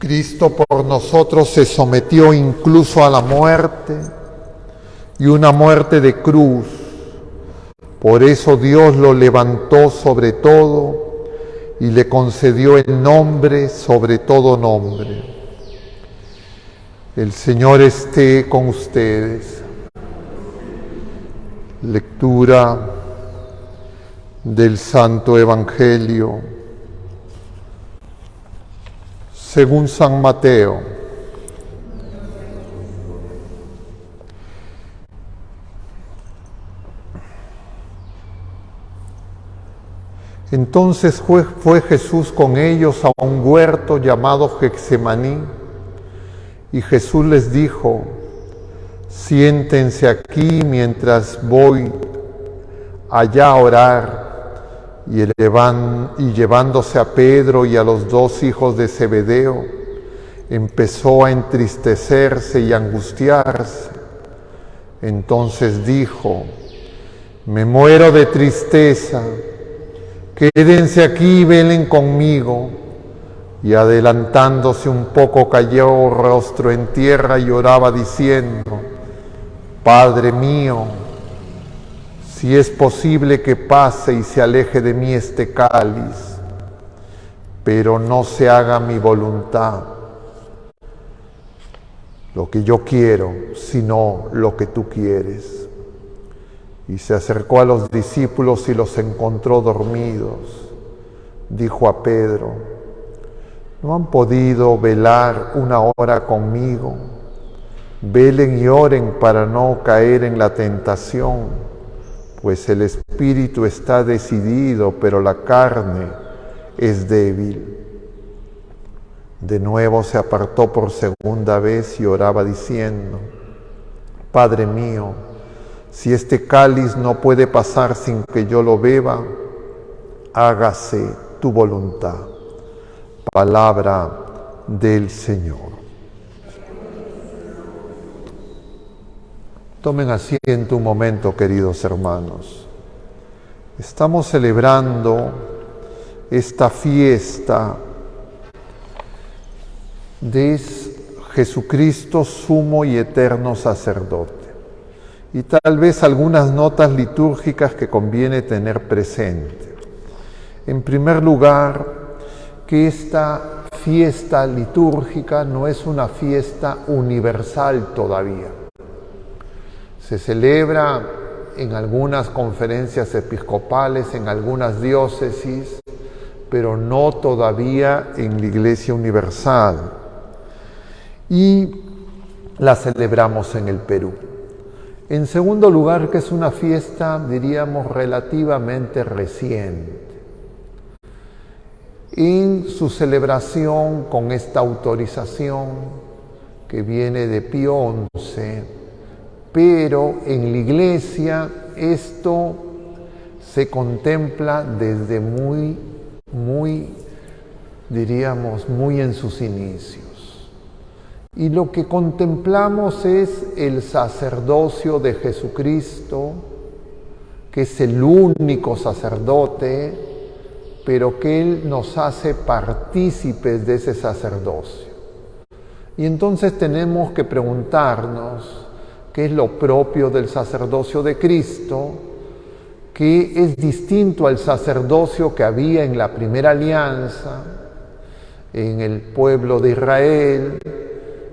Cristo por nosotros se sometió incluso a la muerte y una muerte de cruz. Por eso Dios lo levantó sobre todo y le concedió el nombre sobre todo nombre. El Señor esté con ustedes. Lectura del Santo Evangelio según San Mateo. Entonces fue Jesús con ellos a un huerto llamado Getsemaní, y Jesús les dijo: siéntense aquí mientras voy allá a orar. Y llevándose a Pedro y a los dos hijos de Zebedeo, empezó a entristecerse y angustiarse. Entonces dijo: me muero de tristeza, quédense aquí y velen conmigo. Y adelantándose un poco, cayó rostro en tierra y oraba diciendo: Padre mío, si es posible que pase y se aleje de mí este cáliz, pero no se haga mi voluntad, lo que yo quiero, sino lo que tú quieres. Y se acercó a los discípulos y los encontró dormidos. Dijo a Pedro: ¿no han podido velar una hora conmigo? Velen y oren para no caer en la tentación. Pues el espíritu está decidido, pero la carne es débil. De nuevo se apartó por segunda vez y oraba diciendo: Padre mío, si este cáliz no puede pasar sin que yo lo beba, hágase tu voluntad. Palabra del Señor. Tomen asiento un momento, queridos hermanos. Estamos celebrando esta fiesta de Jesucristo, sumo y eterno sacerdote. Y tal vez algunas notas litúrgicas que conviene tener presente. En primer lugar, que esta fiesta litúrgica no es una fiesta universal todavía. Se celebra en algunas conferencias episcopales, en algunas diócesis, pero no todavía en la Iglesia Universal. Y la celebramos en el Perú. En segundo lugar, que es una fiesta, diríamos, relativamente reciente. En su celebración con esta autorización que viene de Pío XI, pero en la Iglesia esto se contempla desde muy en sus inicios. Y lo que contemplamos es el sacerdocio de Jesucristo, que es el único sacerdote, pero que Él nos hace partícipes de ese sacerdocio. Y entonces tenemos que preguntarnos: ¿qué es lo propio del sacerdocio de Cristo? ¿Qué es distinto al sacerdocio que había en la primera alianza, en el pueblo de Israel?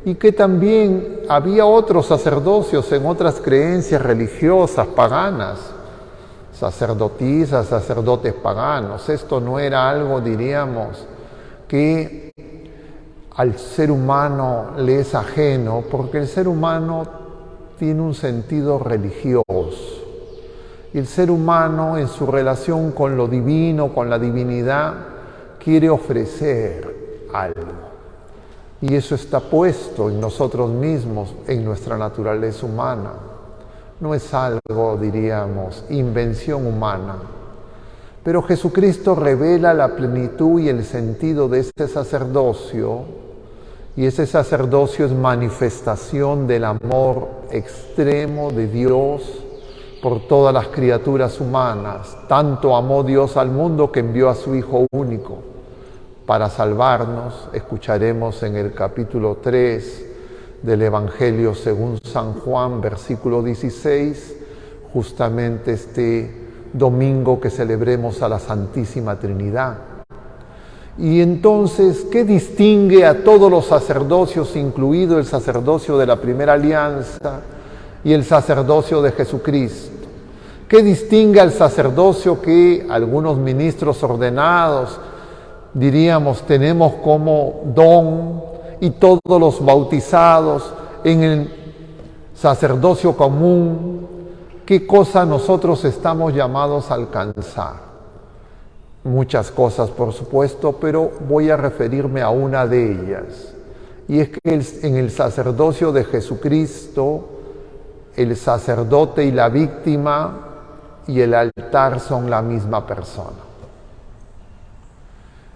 Y que también había otros sacerdocios en otras creencias religiosas paganas, sacerdotisas, sacerdotes paganos. Esto no era algo, diríamos, que al ser humano le es ajeno, porque el ser humano tiene un sentido religioso. Y el ser humano, en su relación con lo divino, con la divinidad, quiere ofrecer algo. Y eso está puesto en nosotros mismos, en nuestra naturaleza humana. No es algo, diríamos, invención humana. Pero Jesucristo revela la plenitud y el sentido de este sacerdocio. Y ese sacerdocio es manifestación del amor extremo de Dios por todas las criaturas humanas. Tanto amó Dios al mundo que envió a su Hijo único, para salvarnos. Escucharemos en el capítulo 3 del Evangelio según San Juan, versículo 16, justamente este domingo que celebremos a la Santísima Trinidad. Y entonces, ¿qué distingue a todos los sacerdocios, incluido el sacerdocio de la Primera Alianza y el sacerdocio de Jesucristo? ¿Qué distingue al sacerdocio que algunos ministros ordenados, diríamos, tenemos como don, y todos los bautizados en el sacerdocio común? ¿Qué cosa nosotros estamos llamados a alcanzar? Muchas cosas, por supuesto, pero voy a referirme a una de ellas. Y es que en el sacerdocio de Jesucristo, el sacerdote y la víctima y el altar son la misma persona.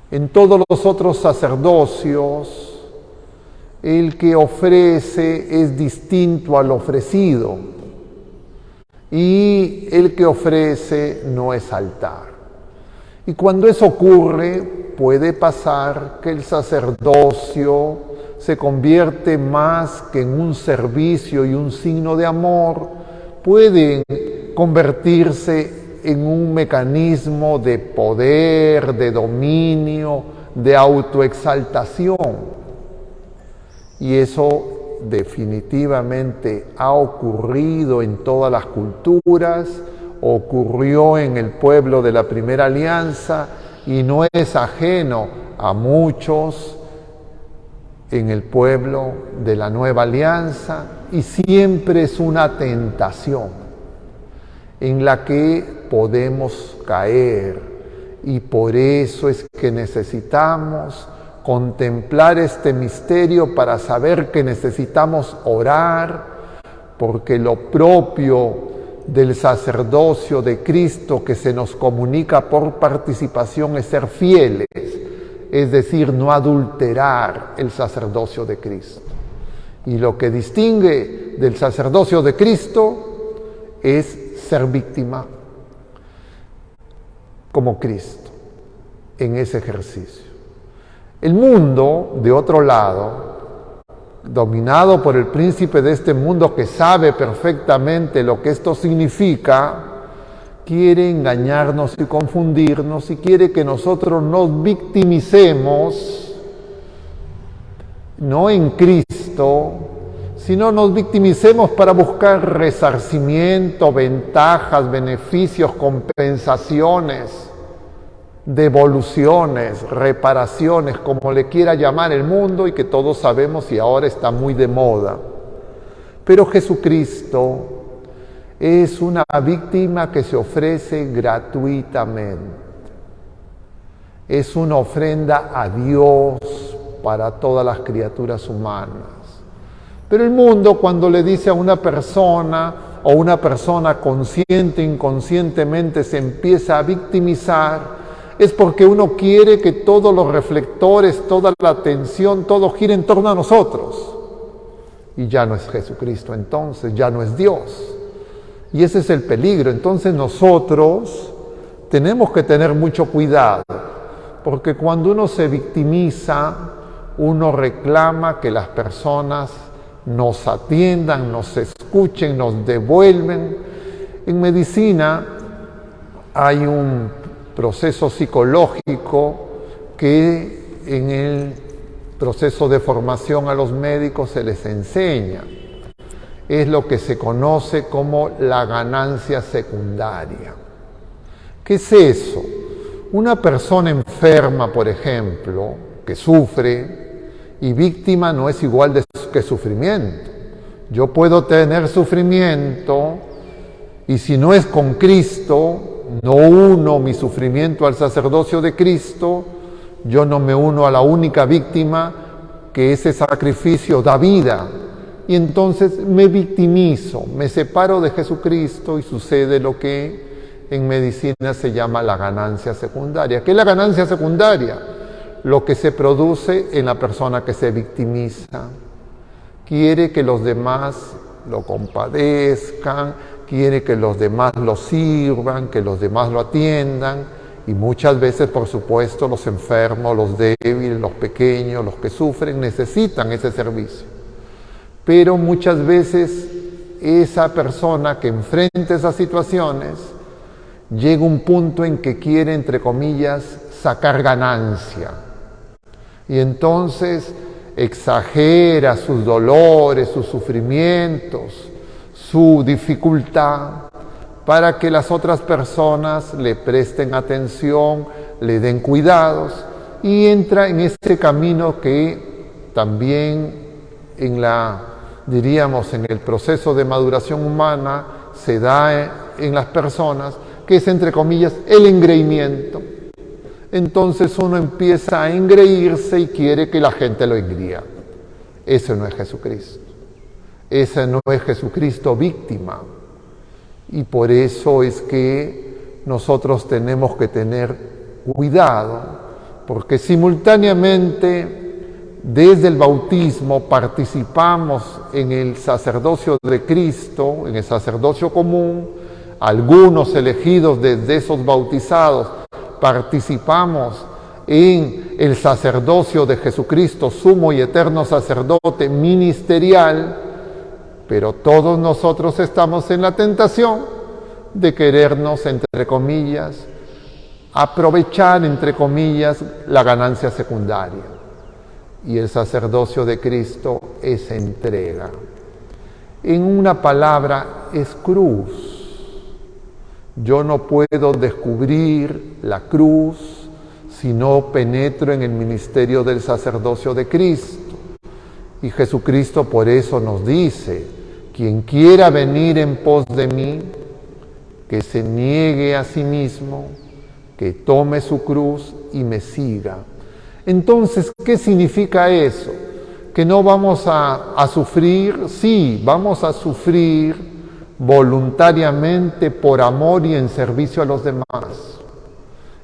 En todos los otros sacerdocios, el que ofrece es distinto al ofrecido, y el que ofrece no es altar. Y cuando eso ocurre, puede pasar que el sacerdocio se convierte más que en un servicio y un signo de amor, puede convertirse en un mecanismo de poder, de dominio, de autoexaltación. Y eso definitivamente ha ocurrido en todas las culturas, ocurrió en el pueblo de la Primera Alianza y no es ajeno a muchos en el pueblo de la Nueva Alianza, y siempre es una tentación en la que podemos caer, y por eso es que necesitamos contemplar este misterio para saber que necesitamos orar, porque lo propio del sacerdocio de Cristo que se nos comunica por participación es ser fieles, es decir, no adulterar el sacerdocio de Cristo. Y lo que distingue del sacerdocio de Cristo es ser víctima como Cristo en ese ejercicio. El mundo, de otro lado, dominado por el príncipe de este mundo que sabe perfectamente lo que esto significa, quiere engañarnos y confundirnos y quiere que nosotros nos victimicemos, no en Cristo, sino nos victimicemos para buscar resarcimiento, ventajas, beneficios, compensaciones, devoluciones, reparaciones, como le quiera llamar el mundo y que todos sabemos y ahora está muy de moda. Pero Jesucristo es una víctima que se ofrece gratuitamente. Es una ofrenda a Dios para todas las criaturas humanas. Pero el mundo, cuando le dice a una persona o una persona consciente e inconscientemente se empieza a victimizar, es porque uno quiere que todos los reflectores, toda la atención, todo gire en torno a nosotros. Y ya no es Jesucristo entonces, ya no es Dios. Y ese es el peligro. Entonces nosotros tenemos que tener mucho cuidado, porque cuando uno se victimiza, uno reclama que las personas nos atiendan, nos escuchen, nos devuelven. En medicina hay un proceso psicológico que en el proceso de formación a los médicos se les enseña. Es lo que se conoce como la ganancia secundaria. ¿Qué es eso? Una persona enferma, por ejemplo, que sufre, y víctima no es igual que sufrimiento. Yo puedo tener sufrimiento y si no es con Cristo, no uno mi sufrimiento al sacerdocio de Cristo, yo no me uno a la única víctima que ese sacrificio da vida. Y entonces me victimizo, me separo de Jesucristo y sucede lo que en medicina se llama la ganancia secundaria. ¿Qué es la ganancia secundaria? Lo que se produce en la persona que se victimiza. Quiere que los demás lo compadezcan, quiere que los demás lo sirvan, que los demás lo atiendan, Y muchas veces, por supuesto, los enfermos, los débiles, los pequeños, los que sufren, necesitan ese servicio. Pero muchas veces esa persona que enfrenta esas situaciones llega a un punto en que quiere, entre comillas, sacar ganancia. Y entonces exagera sus dolores, sus sufrimientos, su dificultad, para que las otras personas le presten atención, le den cuidados, y entra en este camino que también diríamos, en el proceso de maduración humana se da en las personas, que es, entre comillas, el engreimiento. Entonces uno empieza a engreírse y quiere que la gente lo engría. Ese no es Jesucristo. Ese no es Jesucristo víctima. Y por eso es que nosotros tenemos que tener cuidado, porque simultáneamente desde el bautismo participamos en el sacerdocio de Cristo, en el sacerdocio común. Algunos elegidos desde esos bautizados participamos en el sacerdocio de Jesucristo, sumo y eterno sacerdote ministerial, pero todos nosotros estamos en la tentación de querernos, entre comillas, aprovechar, entre comillas, la ganancia secundaria. Y el sacerdocio de Cristo es entrega. En una palabra, es cruz. Yo no puedo descubrir la cruz si no penetro en el ministerio del sacerdocio de Cristo. Y Jesucristo por eso nos dice: quien quiera venir en pos de mí, que se niegue a sí mismo, que tome su cruz y me siga. Entonces, ¿qué significa eso? ¿Que no vamos a sufrir? Sí, vamos a sufrir voluntariamente por amor y en servicio a los demás.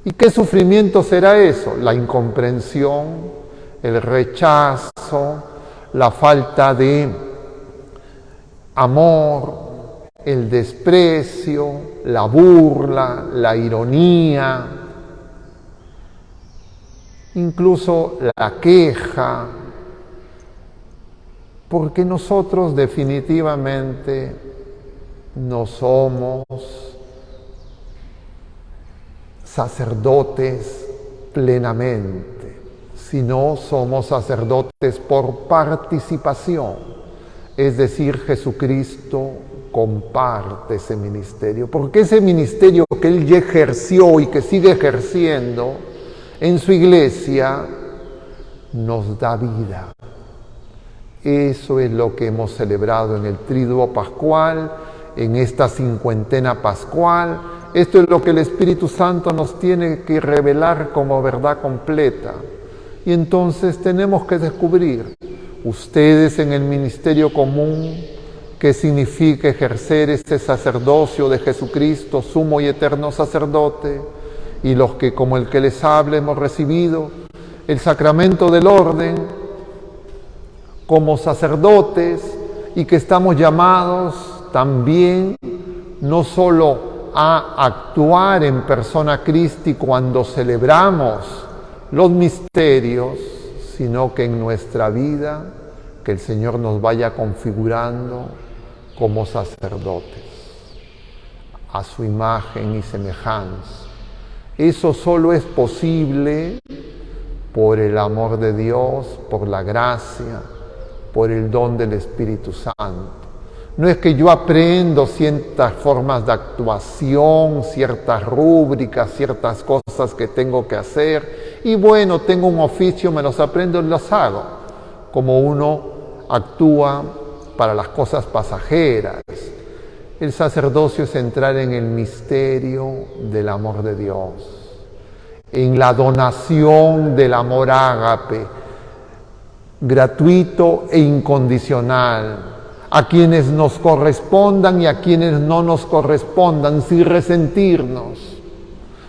¿Y qué sufrimiento será eso? La incomprensión, el rechazo, la falta de amor, el desprecio, la burla, la ironía, incluso la queja, porque nosotros definitivamente no somos sacerdotes plenamente, sino somos sacerdotes por participación. Es decir, Jesucristo comparte ese ministerio, porque ese ministerio que Él ya ejerció y que sigue ejerciendo en su iglesia nos da vida. Eso es lo que hemos celebrado en el Triduo Pascual, en esta cincuentena pascual. Esto es lo que el Espíritu Santo nos tiene que revelar como verdad completa. Y entonces tenemos que descubrir, ustedes en el ministerio común, qué significa ejercer ese sacerdocio de Jesucristo, sumo y eterno sacerdote, y los que, como el que les habla, hemos recibido el sacramento del orden como sacerdotes, y que estamos llamados también no solo a actuar en persona Christi cuando celebramos los misterios, sino que en nuestra vida, que el Señor nos vaya configurando como sacerdotes, a su imagen y semejanza. Eso solo es posible por el amor de Dios, por la gracia, por el don del Espíritu Santo. No es que yo aprendo ciertas formas de actuación, ciertas rúbricas, ciertas cosas que tengo que hacer, y bueno, tengo un oficio, me los aprendo y los hago, como uno actúa para las cosas pasajeras. El sacerdocio es entrar en el misterio del amor de Dios, en la donación del amor ágape, gratuito e incondicional, a quienes nos correspondan y a quienes no nos correspondan, sin resentirnos,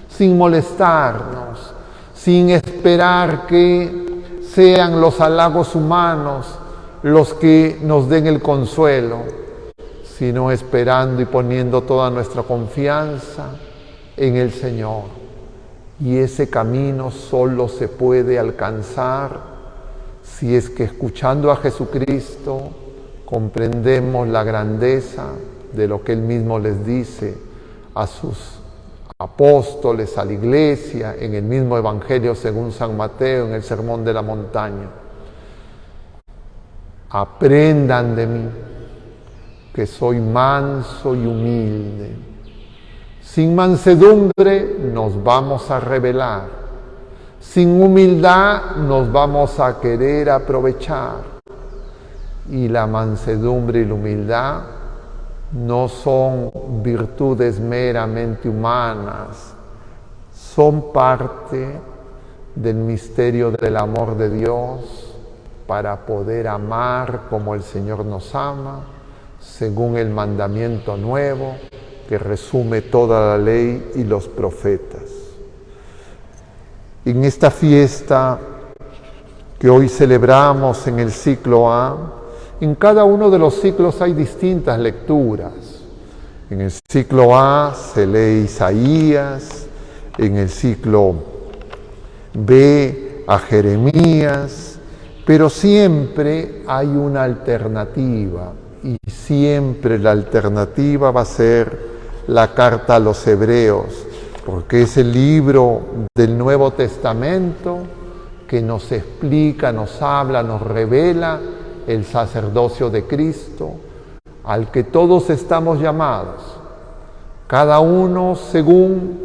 sin molestarnos, sin esperar que sean los halagos humanos los que nos den el consuelo, sino esperando y poniendo toda nuestra confianza en el Señor, Y ese camino solo se puede alcanzar si es que escuchando a Jesucristo comprendemos la grandeza de lo que Él mismo les dice a sus apóstoles, a la iglesia, en el mismo Evangelio según San Mateo, en el Sermón de la Montaña. Aprendan de mí, que soy manso y humilde. Sin mansedumbre nos vamos a rebelar. Sin humildad nos vamos a querer aprovechar. Y la mansedumbre y la humildad no son virtudes meramente humanas, son parte del misterio del amor de Dios para poder amar como el Señor nos ama, según el mandamiento nuevo que resume toda la ley y los profetas. En esta fiesta que hoy celebramos en el ciclo A, en cada uno de los ciclos hay distintas lecturas. En el ciclo A se lee Isaías, en el ciclo B a Jeremías, pero siempre hay una alternativa y siempre la alternativa va a ser la carta a los Hebreos, porque es el libro del Nuevo Testamento que nos explica, nos habla, nos revela el sacerdocio de Cristo, al que todos estamos llamados, cada uno según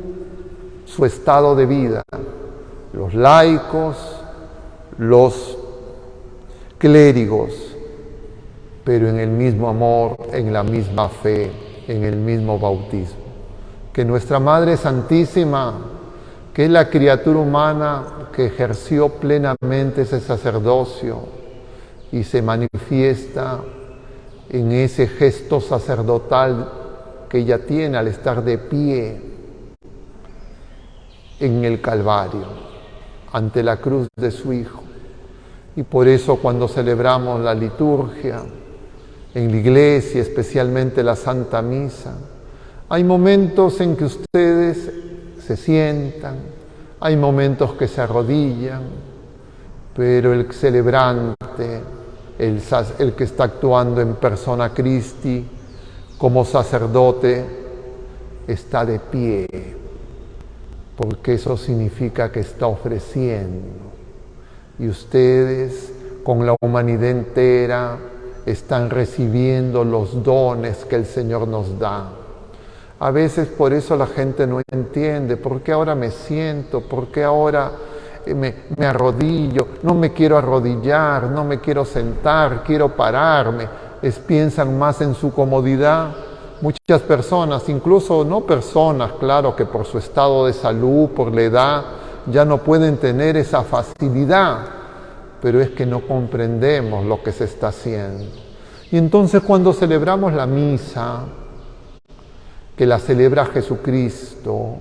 su estado de vida, los laicos, los clérigos, pero en el mismo amor, en la misma fe, en el mismo bautismo. Que nuestra Madre Santísima, que es la criatura humana que ejerció plenamente ese sacerdocio, y se manifiesta en ese gesto sacerdotal que ella tiene al estar de pie en el Calvario, ante la cruz de su Hijo. Y por eso cuando celebramos la liturgia, en la iglesia, especialmente la Santa Misa, hay momentos en que ustedes se sientan, hay momentos que se arrodillan, pero el celebrante, el que está actuando en persona Christi como sacerdote, está de pie, porque eso significa que está ofreciendo. Y ustedes, con la humanidad entera, están recibiendo los dones que el Señor nos da. A veces por eso la gente no entiende, ¿por qué ahora me siento? ¿Por qué ahora me arrodillo? No me quiero arrodillar, no me quiero sentar, quiero pararme. Piensan más en su comodidad. Muchas personas, incluso no personas, claro, que por su estado de salud, por la edad, ya no pueden tener esa facilidad, pero es que no comprendemos lo que se está haciendo. Y entonces cuando celebramos la misa, que la celebra Jesucristo,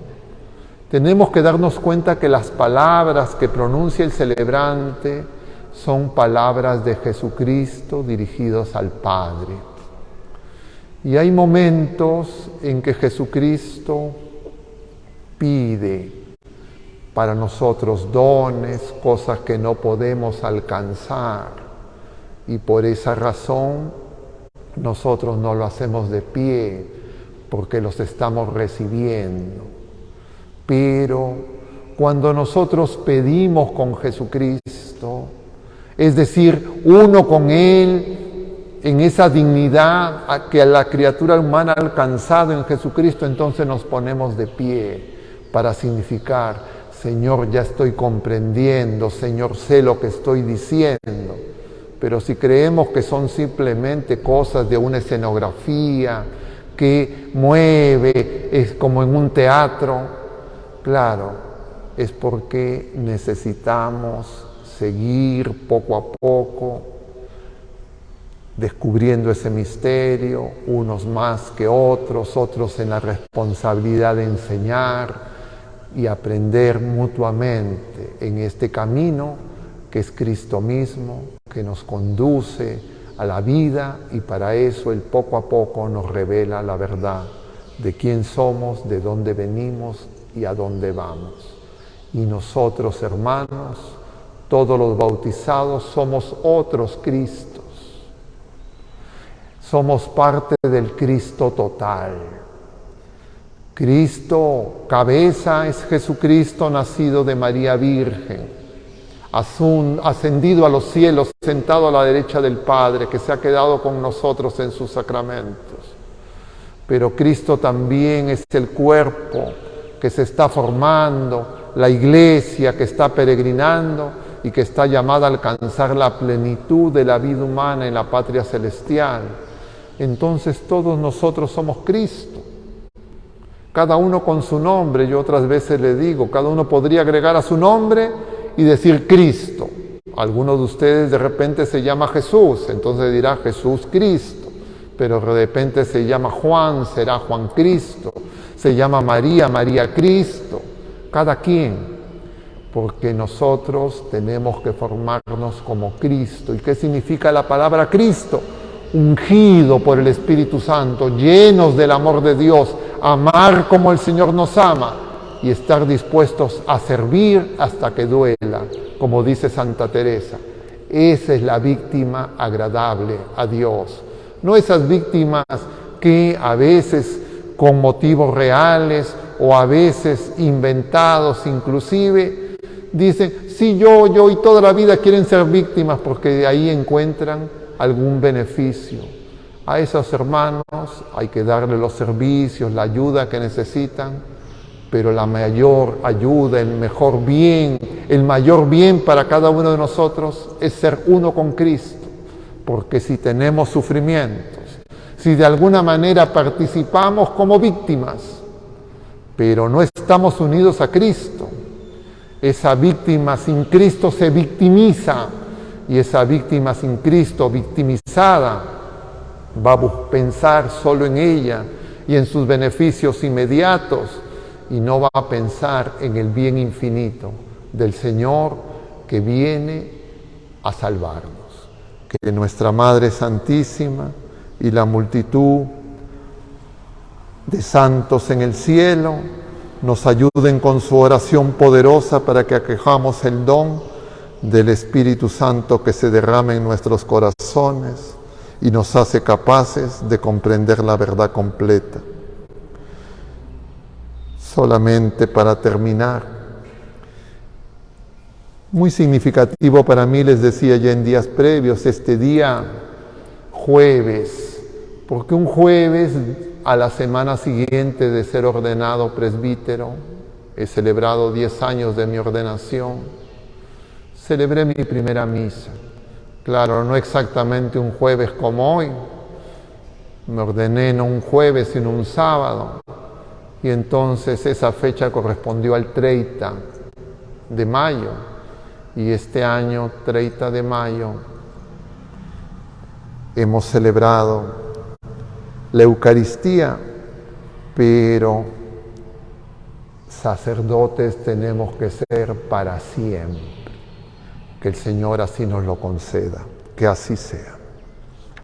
tenemos que darnos cuenta que las palabras que pronuncia el celebrante son palabras de Jesucristo dirigidos al Padre. Y hay momentos en que Jesucristo pide para nosotros dones, cosas que no podemos alcanzar. Y por esa razón nosotros no lo hacemos de pie, porque los estamos recibiendo. Pero cuando nosotros pedimos con Jesucristo, es decir, uno con Él, en esa dignidad que la criatura humana ha alcanzado en Jesucristo, entonces nos ponemos de pie para significar: Señor, ya estoy comprendiendo, Señor, sé lo que estoy diciendo. Pero si creemos que son simplemente cosas de una escenografía que mueve, es como en un teatro, claro, es porque necesitamos seguir poco a poco descubriendo ese misterio, unos más que otros, otros en la responsabilidad de enseñar y aprender mutuamente en este camino que es Cristo mismo, que nos conduce a la vida, y para eso Él poco a poco nos revela la verdad de quién somos, de dónde venimos y a dónde vamos. Y nosotros, hermanos, todos los bautizados, somos otros Cristos. Somos parte del Cristo total. Cristo, cabeza, es Jesucristo nacido de María Virgen, ascendido a los cielos, sentado a la derecha del Padre, que se ha quedado con nosotros en sus sacramentos. Pero Cristo también es el cuerpo que se está formando, la iglesia que está peregrinando y que está llamada a alcanzar la plenitud de la vida humana en la patria celestial. Entonces todos nosotros somos Cristo, cada uno con su nombre. Yo otras veces le digo, cada uno podría agregar a su nombre y decir Cristo. Algunos de ustedes de repente se llama Jesús, entonces dirá Jesús Cristo, pero de repente se llama Juan, será Juan Cristo, se llama María, María Cristo, cada quien, porque nosotros tenemos que formarnos como Cristo. ¿Y qué significa la palabra Cristo? Ungido por el Espíritu Santo, llenos del amor de Dios, amar como el Señor nos ama y estar dispuestos a servir hasta que duela, como dice Santa Teresa. Esa es la víctima agradable a Dios, no esas víctimas que a veces con motivos reales o a veces inventados inclusive, dicen, sí, yo y toda la vida quieren ser víctimas porque de ahí encuentran algún beneficio. A esos hermanos hay que darle los servicios, la ayuda que necesitan, pero la mayor ayuda, el mejor bien, el mayor bien para cada uno de nosotros es ser uno con Cristo, porque si tenemos sufrimientos, si de alguna manera participamos como víctimas, pero no estamos unidos a Cristo, esa víctima sin Cristo se victimiza, y esa víctima sin Cristo, victimizada, va a pensar solo en ella y en sus beneficios inmediatos y no va a pensar en el bien infinito del Señor que viene a salvarnos. Que nuestra Madre Santísima y la multitud de santos en el cielo nos ayuden con su oración poderosa para que acojamos el don del Espíritu Santo que se derrama en nuestros corazones y nos hace capaces de comprender la verdad completa. Solamente para terminar, muy significativo para mí, les decía ya en días previos, este día jueves, porque un jueves a la semana siguiente de ser ordenado presbítero, he celebrado 10 años de mi ordenación, celebré mi primera misa. Claro, no exactamente un jueves como hoy. Me ordené no un jueves, sino un sábado. Y entonces esa fecha correspondió al 30 de mayo. Y este año, 30 de mayo, hemos celebrado la Eucaristía, pero sacerdotes tenemos que ser para siempre. Que el Señor así nos lo conceda, que así sea.